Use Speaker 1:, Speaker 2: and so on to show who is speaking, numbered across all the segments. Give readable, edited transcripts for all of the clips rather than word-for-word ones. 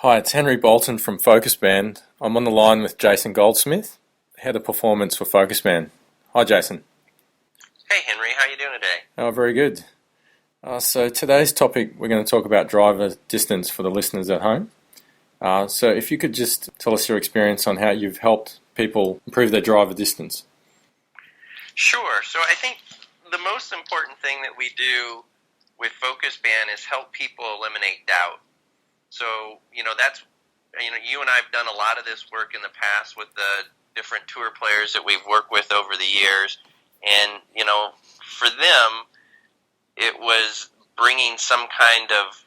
Speaker 1: Hi, it's Henry Boulton from FocusBand. I'm on the line with Jason Goldsmith, Head of Performance for FocusBand. Hi, Jason.
Speaker 2: Hey Henry, how you doing today?
Speaker 1: Oh, very good. So today's topic, we're going to talk about driver distance for the listeners at home. So if you could just tell us your experience on how you've helped people improve their driver distance.
Speaker 2: Sure. So I think the most important thing that we do with FocusBand is help people eliminate doubt. So, that's, you and I have done a lot of this work in the past with the different tour players that we've worked with over the years. And, for them, it was bringing some kind of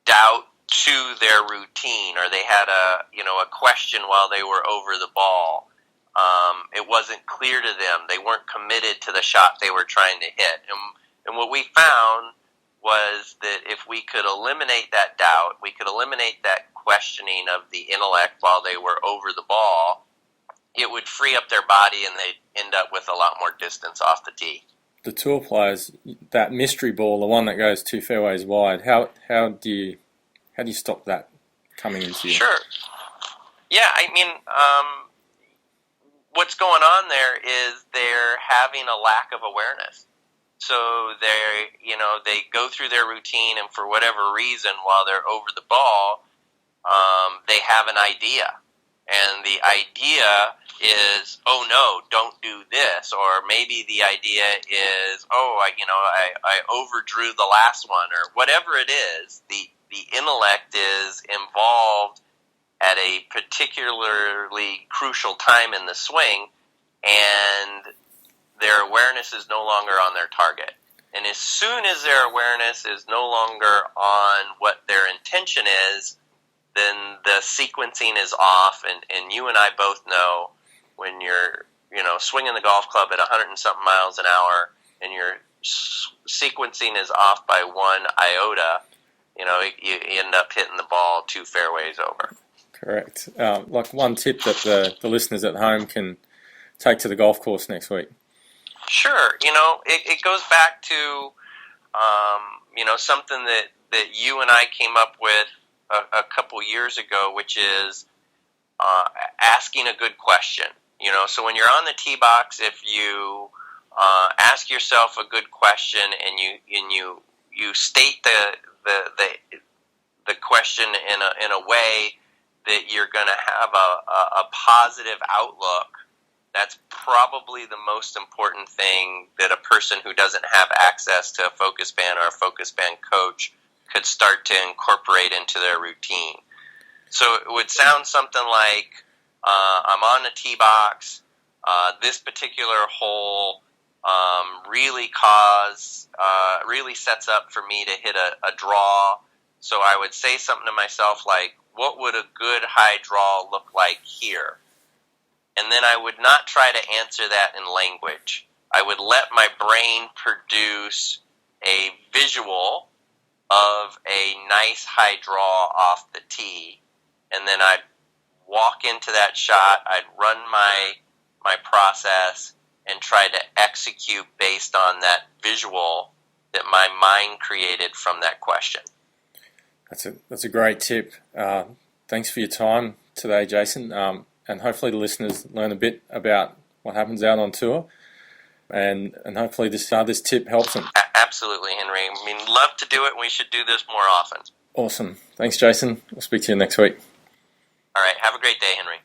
Speaker 2: doubt to their routine, or they had a question while they were over the ball. It wasn't clear to them. They weren't committed to the shot they were trying to hit. And what we found was that if we could eliminate that doubt, we could eliminate that questioning of the intellect while they were over the ball, it would free up their body and they'd end up with a lot more distance off the tee.
Speaker 1: The tour players, that mystery ball, the one that goes 2 fairways wide, how do you stop that coming into you?
Speaker 2: Sure. Yeah, what's going on there is they're having a lack of awareness. So they go through their routine, and for whatever reason, while they're over the ball, they have an idea. And the idea is, oh no, don't do this. Or maybe the idea is, I overdrew the last one, or whatever it is. The intellect is involved at a particularly crucial time in the swing, and their awareness is no longer on their target. And as soon as their awareness is no longer on what their intention is, then the sequencing is off. And you and I both know when you're, swinging the golf club at 100 and something miles an hour and your sequencing is off by 1 iota, you end up hitting the ball 2 fairways over.
Speaker 1: Correct. Like one tip that the listeners at home can take to the golf course next week.
Speaker 2: Sure. It goes back to, something that you and I came up with a couple years ago, which is asking a good question. So when you're on the tee box, if you ask yourself a good question and you state the question in a way that you're going to have a positive outlook, that's probably the most important thing that a person who doesn't have access to a FocusBand or a FocusBand coach could start to incorporate into their routine. So it would sound something like, I'm on the tee box, this particular hole really sets up for me to hit a draw. So I would say something to myself like, what would a good high draw look like here? And then I would not try to answer that in language. I would let my brain produce a visual of a nice high draw off the tee. And then I'd walk into that shot, I'd run my process and try to execute based on that visual that my mind created from that question.
Speaker 1: That's a great tip. Thanks for your time today, Jason. And hopefully the listeners learn a bit about what happens out on tour, and hopefully this tip helps them.
Speaker 2: Absolutely, Henry. Love to do it, and we should do this more often.
Speaker 1: Awesome. Thanks, Jason. We'll speak to you next week.
Speaker 2: All right. Have a great day, Henry.